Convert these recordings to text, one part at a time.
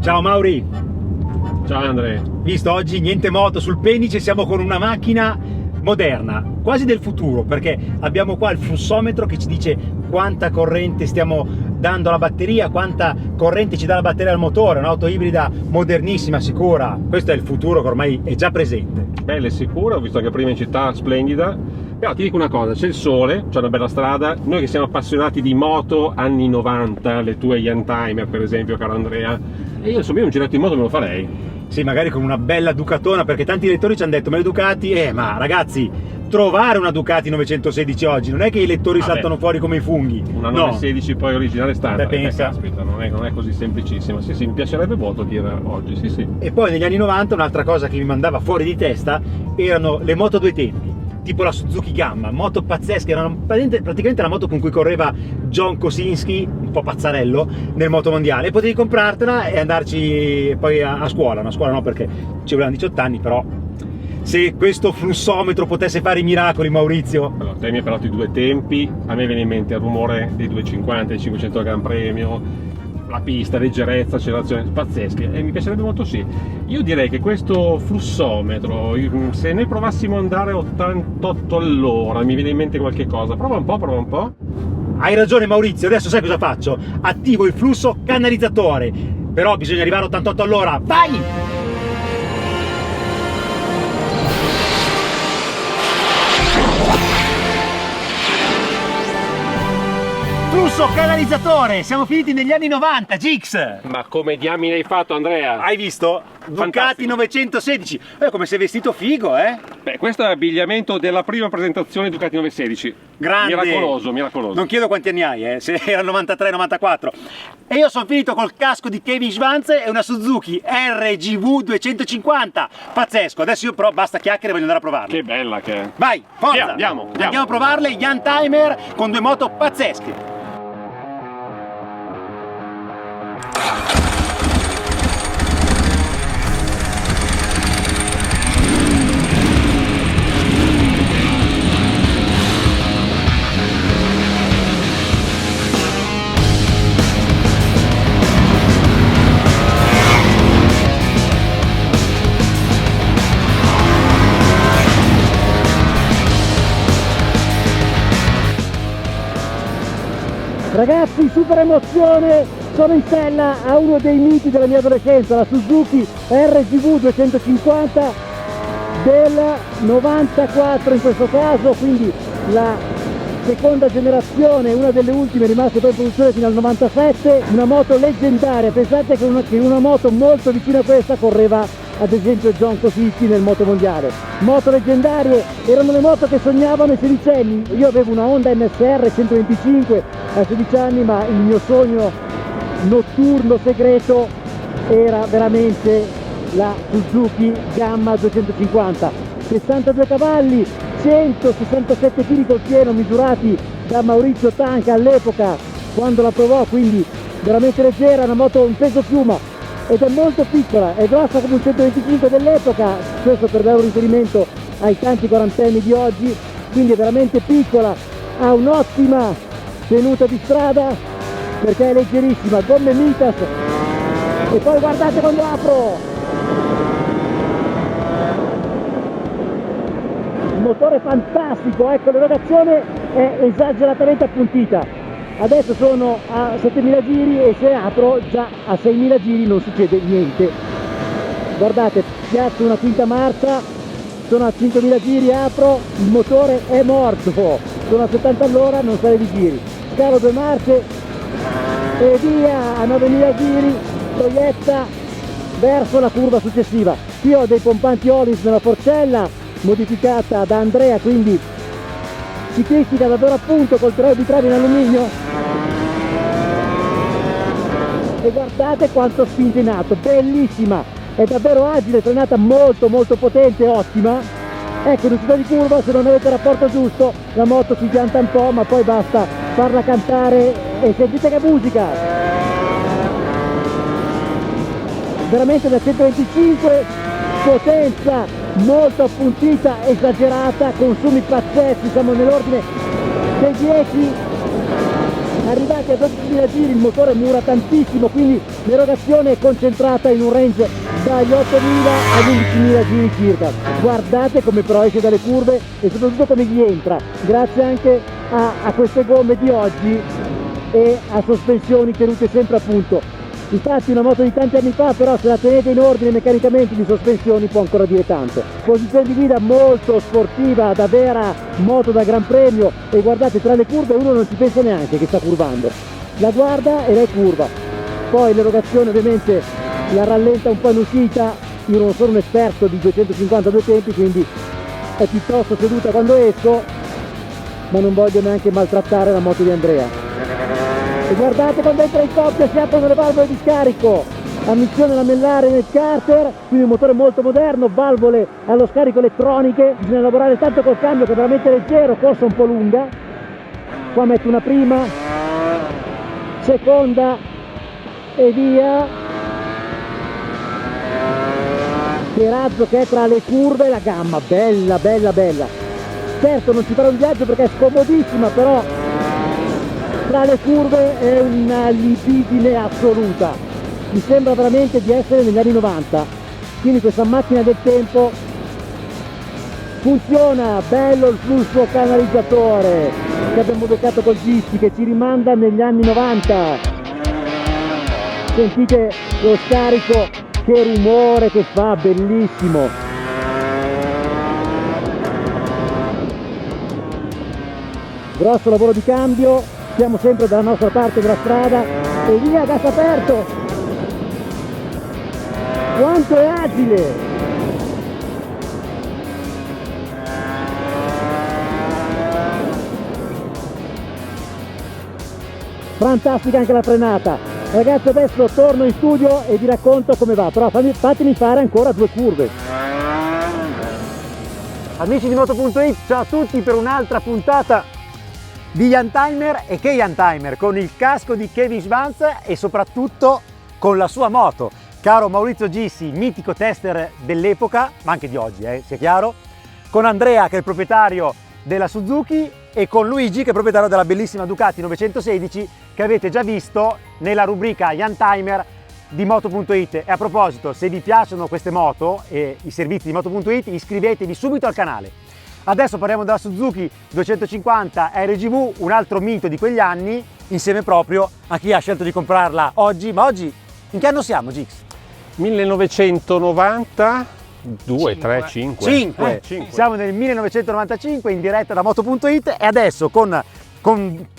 Ciao Mauri! Ciao Andrea! Visto oggi niente moto sul pennice, siamo con una macchina moderna, quasi del futuro, perché abbiamo qua il flussometro che ci dice quanta corrente stiamo dando alla batteria, quanta corrente ci dà la batteria al motore, un'auto ibrida modernissima, sicura. Questo è il futuro che ormai è già presente. Bella e sicura, ho visto anche prima in città, splendida. Però ti dico una cosa, c'è il sole, c'è una bella strada, noi che siamo appassionati di moto anni 90, le tue Youngtimer per esempio, caro Andrea, e io insomma un giretto in moto me lo farei. Sì, magari con una bella Ducatona, perché tanti lettori ci hanno detto ma le Ducati, ma ragazzi, trovare una Ducati 916 oggi non è che i lettori saltano fuori come i funghi. Una 916 poi originale standard, pensa. Caspita, non è così semplicissima. Sì, mi piacerebbe molto dire oggi, sì. E poi negli anni 90 un'altra cosa che mi mandava fuori di testa erano le moto a due tempi, tipo la Suzuki Gamma, moto pazzesche, erano praticamente la moto con cui correva John Kosinski, un po' pazzarello, nel motomondiale, e potevi comprartela e andarci poi a scuola, una scuola no perché ci volevano 18 anni, però se questo flussometro potesse fare i miracoli, Maurizio. Allora, te mi hai parlato di due tempi, a me viene in mente il rumore dei 250, dei 500 Gran Premio, la pista, leggerezza, accelerazione pazzesche, e mi piacerebbe molto sì. Io direi che questo flussometro, se noi provassimo ad andare a 88 all'ora, mi viene in mente qualche cosa. Prova un po'. Hai ragione Maurizio, adesso sai cosa faccio? Attivo il flusso canalizzatore, però bisogna arrivare a 88 all'ora, vai! Flusso canalizzatore, siamo finiti negli anni 90, Gix! Ma come diamine hai fatto, Andrea? Hai visto? Ducati Fantastico. 916, è come se vestito figo, Beh, questo è l'abbigliamento della prima presentazione Ducati 916. Grande! Miracoloso. Non chiedo quanti anni hai, se era 93, 94. E io sono finito col casco di Kevin Schwanz e una Suzuki RGV 250. Pazzesco, adesso io però basta chiacchiere, voglio andare a provarle. Che bella che è. Vai, forza! Andiamo. Andiamo a provarle, Youngtimer con due moto pazzesche. Ragazzi, super emozione, sono in sella a uno dei miti della mia adolescenza, la Suzuki RGV 250 del 94 in questo caso, quindi la seconda generazione, una delle ultime rimaste poi in produzione fino al 97, una moto leggendaria. Pensate che una moto molto vicina a questa correva ad esempio John Kosinski nel motomondiale. Moto leggendarie, erano le moto che sognavano i sedicenni. Io avevo una Honda NSR 125 a 16 anni, ma il mio sogno notturno segreto era veramente la Suzuki Gamma 250. 62 cavalli, 167 kg col pieno, misurati da Maurizio Tanca all'epoca quando la provò, quindi veramente leggera, una moto un peso piuma, ed è molto piccola, è grossa come un 125 dell'epoca, questo per dare un riferimento ai tanti quarantenni di oggi, quindi è veramente piccola, ha un'ottima tenuta di strada perché è leggerissima, gomme Mitas, e poi guardate quando apro! Il motore fantastico, ecco, l'erogazione è esageratamente appuntita. Adesso sono a 7000 giri e se apro già a 6000 giri non succede niente. Guardate, piazzo una quinta marcia, sono a 5000 giri, apro, il motore è morto, sono a 70 all'ora, non sale di giri. Scalo due marce e via, a 9000 giri, proietta verso la curva successiva. Qui ho dei pompanti Olis nella forcella, modificata da Andrea, quindi ciclistica davvero appunto, col traino di travi in alluminio. E guardate quanto spinge in alto, bellissima, è davvero agile, frenata molto potente, ottima. Ecco, in uscita di curva, se non avete il rapporto giusto, la moto si pianta un po', ma poi basta farla cantare e sentite che musica! Veramente da 125, potenza molto appuntita, esagerata, consumi pazzeschi, siamo nell'ordine dei 10 arrivati a 12.000 giri il motore mura tantissimo, quindi l'erogazione è concentrata in un range dagli 8.000 agli 11.000 giri circa. Guardate come però esce dalle curve e soprattutto come gli entra, grazie anche a queste gomme di oggi e a sospensioni tenute sempre a punto. Infatti una moto di tanti anni fa, però, se la tenete in ordine meccanicamente di sospensioni può ancora dire tanto. Posizione di guida molto sportiva, da vera moto da Gran Premio, e guardate, tra le curve uno non ci pensa neanche che sta curvando, la guarda e lei curva. Poi l'erogazione ovviamente la rallenta un po' in uscita. Io non sono un esperto di 252 tempi, quindi è piuttosto seduta quando esco, ma non voglio neanche maltrattare la moto di Andrea. E guardate quando entra in coppia si aprono le valvole di scarico, ammissione lamellare nel carter, quindi un motore molto moderno, valvole allo scarico elettroniche. Bisogna lavorare tanto col cambio che è veramente leggero, corsa un po' lunga. Qua metto una prima, seconda e via. Che razzo che è tra le curve, la gamma, bella bella bella. Certo non ci farà un viaggio perché è scomodissima, però tra le curve è una libidine assoluta, mi sembra veramente di essere negli anni 90. Quindi questa macchina del tempo funziona, bello il flusso canalizzatore che abbiamo beccato col Gissi, che ci rimanda negli anni 90. Sentite lo scarico, che rumore che fa, bellissimo. Grosso lavoro di cambio, siamo sempre dalla nostra parte della strada e via, gas aperto. Quanto è agile! Fantastica anche la frenata. Ragazzi, adesso torno in studio e vi racconto come va, però fatemi fare ancora 2 curve. Amici di Moto.it, ciao a tutti per un'altra puntata di Youngtimer. E che Youngtimer, con il casco di Kevin Schwanz e soprattutto con la sua moto. Caro Maurizio Gissi, mitico tester dell'epoca, ma anche di oggi, sia chiaro, con Andrea che è il proprietario della Suzuki e con Luigi che è il proprietario della bellissima Ducati 916 che avete già visto nella rubrica Youngtimer di Moto.it. E a proposito, se vi piacciono queste moto e i servizi di Moto.it, iscrivetevi subito al canale. Adesso parliamo della Suzuki 250 RGV, un altro mito di quegli anni, insieme proprio a chi ha scelto di comprarla oggi. Ma oggi in che anno siamo, Gix? 1990, 2, 3, 5. 5. Siamo nel 1995 in diretta da Moto.it e adesso con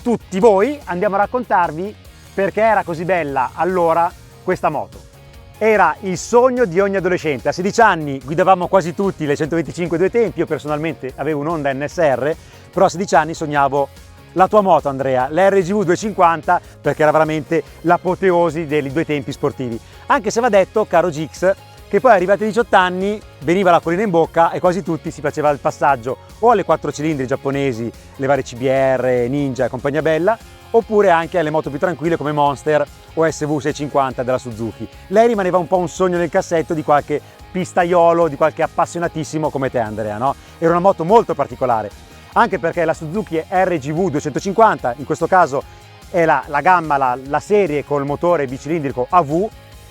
tutti voi andiamo a raccontarvi perché era così bella allora questa moto. Era il sogno di ogni adolescente. A 16 anni guidavamo quasi tutti le 125 due tempi, io personalmente avevo un Honda NSR, però a 16 anni sognavo la tua moto, Andrea, l'RGV 250, perché era veramente l'apoteosi dei due tempi sportivi. Anche se va detto, caro Gix, che poi arrivati ai 18 anni veniva la collina in bocca e quasi tutti si faceva il passaggio o alle 4 cilindri giapponesi, le varie CBR, Ninja e compagnia bella, oppure anche alle moto più tranquille come Monster o SV650 della Suzuki. Lei rimaneva un po' un sogno nel cassetto di qualche pistaiolo, di qualche appassionatissimo come te, Andrea, no? Era una moto molto particolare, anche perché la Suzuki RGV 250, in questo caso è la gamma, la serie col motore bicilindrico AV,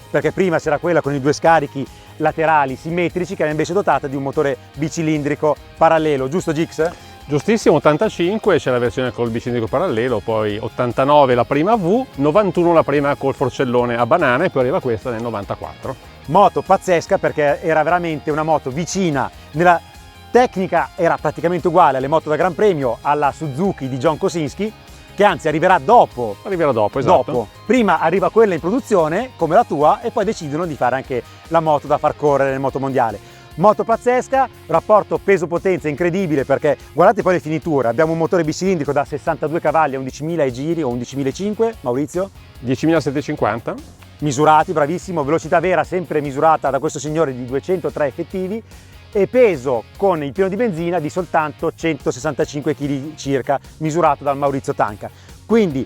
perché prima c'era quella con i 2 scarichi laterali simmetrici che era invece dotata di un motore bicilindrico parallelo, giusto Gix? Giustissimo, 85 c'è la versione col bicilindrico parallelo, poi 89 la prima V, 91 la prima col forcellone a banana e poi arriva questa nel 94. Moto pazzesca perché era veramente una moto vicina, nella tecnica era praticamente uguale alle moto da Gran Premio, alla Suzuki di John Kosinski, che anzi arriverà dopo. Arriverà dopo, esatto. Prima arriva quella in produzione come la tua e poi decidono di fare anche la moto da far correre nel motomondiale. Moto pazzesca, rapporto peso-potenza incredibile perché guardate poi le finiture, abbiamo un motore bicilindrico da 62 cavalli a 11.000 giri o 11.500, Maurizio? 10.750. Misurati, bravissimo, velocità vera sempre misurata da questo signore di 203 effettivi e peso con il pieno di benzina di soltanto 165 kg circa, misurato dal Maurizio Tanca. Quindi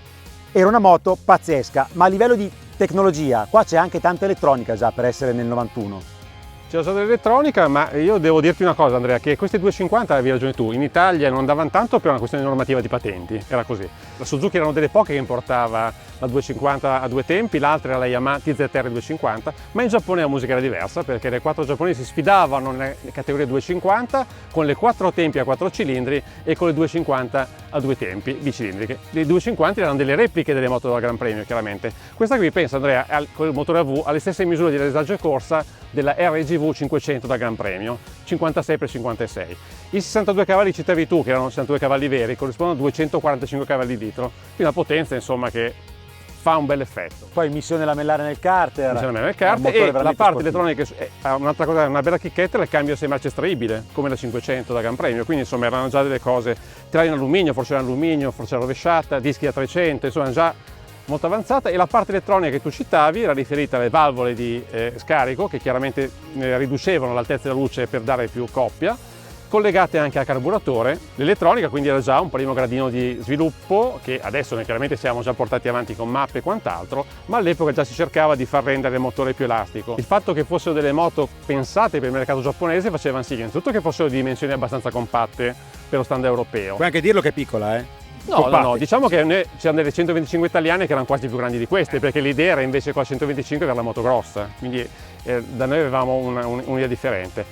era una moto pazzesca, ma a livello di tecnologia qua c'è anche tanta elettronica già per essere nel 91. C'era già dell'elettronica, ma io devo dirti una cosa, Andrea, che queste 250, avevi ragione tu, in Italia non andavano tanto per una questione normativa di patenti, era così. La Suzuki erano delle poche che importava la 250 a due tempi, l'altra era la Yamaha TZR 250, ma in Giappone la musica era diversa perché le 4 giapponesi si sfidavano nelle categorie 250 con le 4 tempi a 4 cilindri e con le 250 a due tempi bicilindriche. Le 250 erano delle repliche delle moto da Gran Premio, chiaramente. Questa qui, pensa Andrea, con il motore a V, ha le stesse misure di resaggio e corsa della RGV 500 da Gran Premio, 56x56. I 62 cavalli citavi tu, che erano 62 cavalli veri, corrispondono a 245 cavalli litro, quindi una potenza insomma che fa un bel effetto. Poi missione lamellare nel carter, e la parte elettronica ha un'altra cosa, una bella chicchetta, il cambio 6 marce estraibile, come la 500 da Gran Premio, quindi insomma erano già delle cose, telai in alluminio, forse rovesciata, dischi a 300, insomma già molto avanzata. E la parte elettronica che tu citavi era riferita alle valvole di scarico, che chiaramente riducevano l'altezza della luce per dare più coppia, collegate anche al carburatore. L'elettronica quindi era già un primo gradino di sviluppo che adesso noi chiaramente siamo già portati avanti con mappe e quant'altro, ma all'epoca già si cercava di far rendere il motore più elastico. Il fatto che fossero delle moto pensate per il mercato giapponese faceva sì innanzitutto che fossero di dimensioni abbastanza compatte per lo standard europeo. Puoi anche dirlo che è piccola, No, diciamo che noi c'erano delle 125 italiane che erano quasi più grandi di queste, perché l'idea era invece con la 125 avere la moto grossa, quindi da noi avevamo un'idea differente.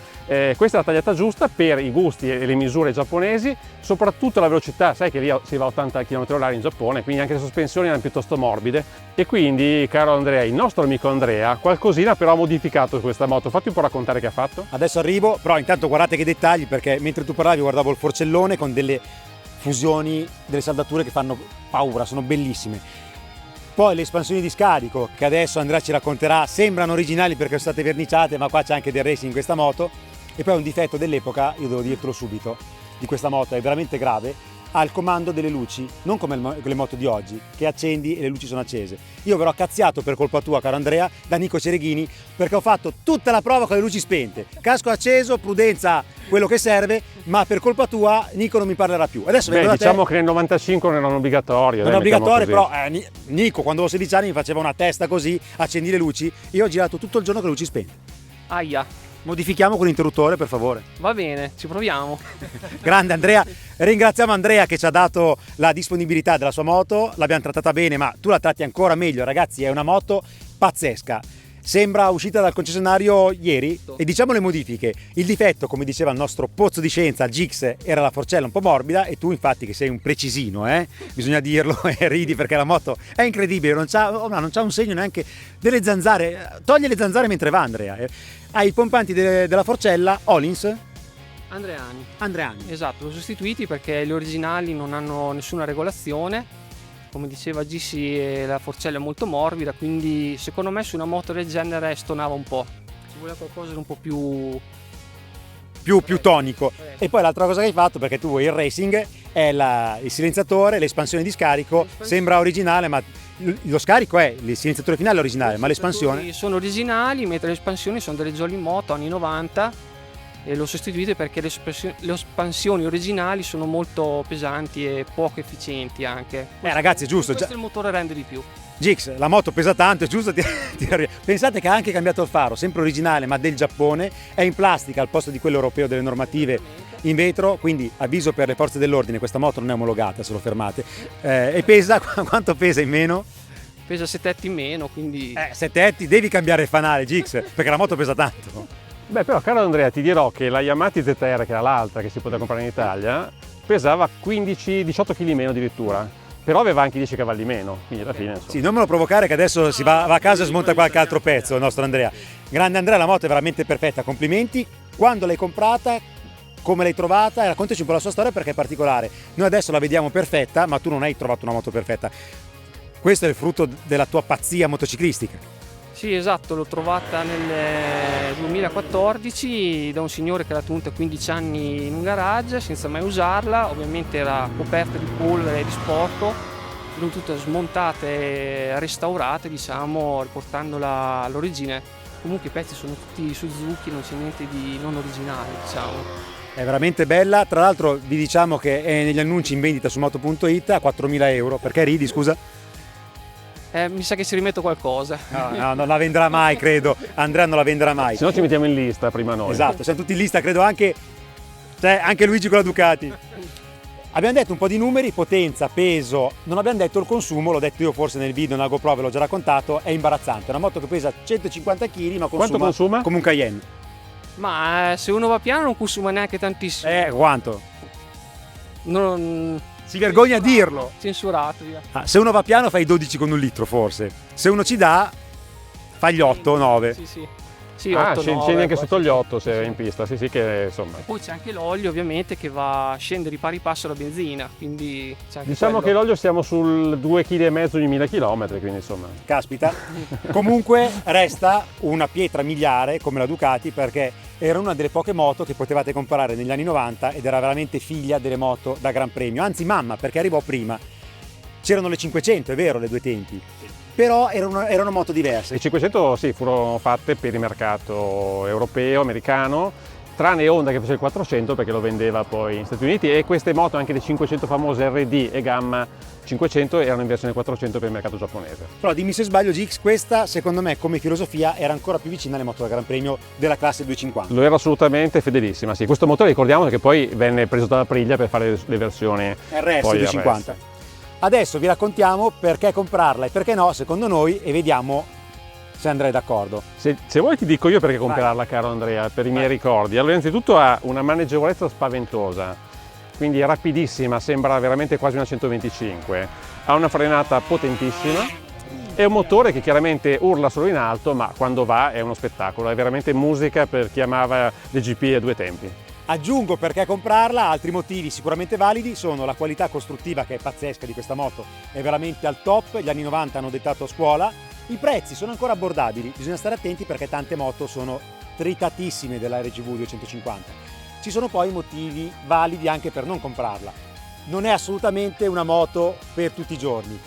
Questa è la tagliata giusta per i gusti e le misure giapponesi, soprattutto la velocità, sai che lì si va a 80 km/h in Giappone, quindi anche le sospensioni erano piuttosto morbide. E quindi, caro Andrea, il nostro amico Andrea qualcosina però ha modificato questa moto. Fatti un po' raccontare che ha fatto. Adesso arrivo, però intanto guardate che dettagli, perché mentre tu parlavi guardavo il forcellone con delle fusioni, delle saldature che fanno paura, sono bellissime. Poi le espansioni di scarico, che adesso Andrea ci racconterà, sembrano originali perché sono state verniciate, ma qua c'è anche del racing in questa moto. E poi un difetto dell'epoca, io devo dirtelo subito, di questa moto, è veramente grave, ha il comando delle luci, non come le moto di oggi, che accendi e le luci sono accese. Io verrò cazziato per colpa tua, caro Andrea, da Nico Cereghini, perché ho fatto tutta la prova con le luci spente. Casco acceso, prudenza, quello che serve, ma per colpa tua Nico non mi parlerà più. Adesso diciamo che nel 95 non erano obbligatorie. Non è obbligatorio, però Nico quando avevo 16 anni mi faceva una testa così, accendi le luci, io ho girato tutto il giorno con le luci spente. Aia. Modifichiamo con l'interruttore, per favore. Va bene, ci proviamo. Grande Andrea, ringraziamo Andrea che ci ha dato la disponibilità della sua moto, l'abbiamo trattata bene, ma tu la tratti ancora meglio, ragazzi, è una moto pazzesca. Sembra uscita dal concessionario ieri e diciamo le modifiche. Il difetto, come diceva il nostro pozzo di scienza, Gix, era la forcella un po' morbida e tu infatti che sei un precisino, bisogna dirlo e ridi perché la moto è incredibile, non c'ha un segno neanche delle zanzare, toglie le zanzare mentre va Andrea. Hai i pompanti della forcella Olins? Andreani. Esatto, l'ho sostituiti perché gli originali non hanno nessuna regolazione. Come diceva Gissi, la forcella è molto morbida, quindi secondo me su una moto del genere stonava un po'. Ci voleva qualcosa di un po' più tonico. E poi l'altra cosa che hai fatto, perché tu vuoi il racing, è il silenziatore, l'espansione di scarico, sembra originale, ma lo scarico è il silenziatore finale originale, ma l'espansione sono originali, mentre le espansioni sono delle Jolly Moto anni 90 e l'ho sostituite perché le espansioni originali sono molto pesanti e poco efficienti anche. Ragazzi, è giusto. Questo il motore rende di più. Gix, la moto pesa tanto, è giusto. Pensate che ha anche cambiato il faro, sempre originale ma del Giappone, è in plastica al posto di quello europeo delle normative in vetro, quindi avviso per le forze dell'ordine, questa moto non è omologata se lo fermate. E pesa, quanto pesa in meno? Pesa 7 etti in meno, quindi... 7 etti, devi cambiare il fanale Gix, perché la moto pesa tanto. Beh, però caro Andrea, ti dirò che la Yamaha ZR, che era l'altra che si poteva comprare in Italia, pesava 18 kg meno addirittura, però aveva anche 10 cavalli meno, quindi alla fine insomma. Sì, non me lo provocare che adesso si va a casa e smonta qualche altro pezzo il nostro Andrea. Grande Andrea, la moto è veramente perfetta, complimenti. Quando l'hai comprata, come l'hai trovata? E raccontaci un po' la sua storia perché è particolare. Noi adesso la vediamo perfetta, ma tu non hai trovato una moto perfetta. Questo è il frutto della tua pazzia motociclistica. Sì, esatto, l'ho trovata nel 2014 da un signore che l'ha tenuta 15 anni in un garage senza mai usarla, ovviamente era coperta di polvere e di sporco, sono tutte smontate e restaurate, diciamo, riportandola all'origine. Comunque i pezzi sono tutti Suzuki, non c'è niente di non originale, diciamo. È veramente bella, tra l'altro vi diciamo che è negli annunci in vendita su moto.it a 4.000 euro, perché ridi scusa? Mi sa che ci rimetto qualcosa. No, non la venderà mai, credo. Andrea non la venderà mai. Se no ci mettiamo in lista prima noi. Esatto, siamo tutti in lista, credo anche Luigi con la Ducati. Abbiamo detto un po' di numeri, potenza, peso, non abbiamo detto il consumo, l'ho detto io forse nel video, nella GoPro ve l'ho già raccontato, è imbarazzante. È una moto che pesa 150 kg ma Quanto consuma? come un Cayenne. Ma se uno va piano non consuma neanche tantissimo. Quanto? Non... Si vergogna a dirlo. Censurato, via. Se uno va piano fai 12 con un litro forse. Se uno ci dà, fai gli 8, 9. Sì. Sì, 8, scendi 9, anche poi sotto gli 8 se è in pista, sì che insomma. Poi c'è anche l'olio ovviamente che va a scendere di pari passo alla benzina, quindi c'è anche Diciamo quello. che l'olio siamo sul 2,5 kg ogni 1000 km, quindi insomma. Caspita. Comunque resta una pietra miliare come la Ducati, perché era una delle poche moto che potevate comprare negli anni 90 ed era veramente figlia delle moto da Gran Premio, anzi mamma, perché arrivò prima. C'erano le 500, è vero, le due tempi, però erano moto diverse. Le 500 sì, furono fatte per il mercato europeo, americano, tranne Honda che faceva il 400 perché lo vendeva poi negli Stati Uniti, e queste moto, anche le 500 famose RD e Gamma 500, erano in versione 400 per il mercato giapponese. Però dimmi se sbaglio, GX, questa secondo me come filosofia era ancora più vicina alle moto da Gran Premio della classe 250. Lo era assolutamente, fedelissima, sì. Questo motore ricordiamo che poi venne preso dalla Aprilia per fare le versioni RS poi 250. RS. Adesso vi raccontiamo perché comprarla e perché no, secondo noi, e vediamo se Andrea è d'accordo. Se vuoi ti dico io perché comprarla, caro Andrea, per i miei ricordi. Allora, innanzitutto ha una maneggevolezza spaventosa, quindi è rapidissima, sembra veramente quasi una 125, ha una frenata potentissima, è un motore che chiaramente urla solo in alto, ma quando va è uno spettacolo, è veramente musica per chi amava le GP a due tempi. Aggiungo perché comprarla, altri motivi sicuramente validi sono la qualità costruttiva che è pazzesca di questa moto, è veramente al top, gli anni 90 hanno dettato a scuola, i prezzi sono ancora abbordabili, bisogna stare attenti perché tante moto sono tritatissime della RGV 250. Ci sono poi motivi validi anche per non comprarla, non è assolutamente una moto per tutti i giorni.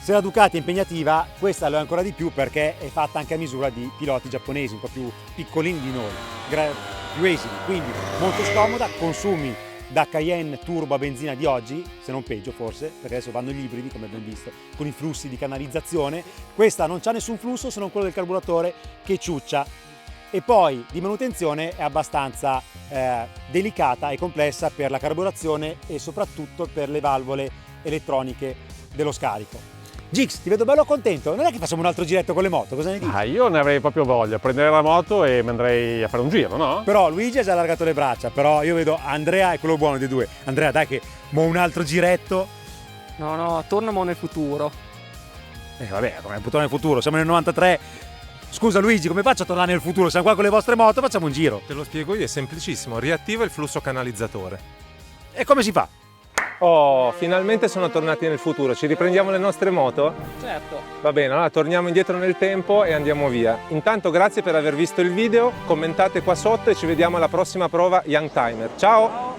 Se la Ducati è impegnativa, questa lo è ancora di più perché è fatta anche a misura di piloti giapponesi, un po' più piccolini di noi, più esili, quindi molto scomoda, consumi da Cayenne turbo a benzina di oggi, se non peggio forse, perché adesso vanno gli ibridi come abbiamo visto, con i flussi di canalizzazione. Questa non c'ha nessun flusso se non quello del carburatore che ciuccia, e poi di manutenzione è abbastanza delicata e complessa per la carburazione e soprattutto per le valvole elettroniche dello scarico. Gix, ti vedo bello contento, non è che facciamo un altro giretto con le moto, cosa ne dici? Io ne avrei proprio voglia, prendere la moto e mi andrei a fare un giro, no? Però Luigi ha già allargato le braccia, però io vedo Andrea è quello buono dei due. Andrea, dai che mo un altro giretto. No, torniamo nel futuro. Vabbè, come nel futuro, siamo nel 93. Scusa Luigi, come faccio a tornare nel futuro? Siamo qua con le vostre moto, facciamo un giro. Te lo spiego io, è semplicissimo, riattiva il flusso canalizzatore. E come si fa? Oh, finalmente sono tornati nel futuro, ci riprendiamo le nostre moto? Certo. Va bene, allora torniamo indietro nel tempo e andiamo via. Intanto grazie per aver visto il video, commentate qua sotto e ci vediamo alla prossima prova Young Timer. Ciao!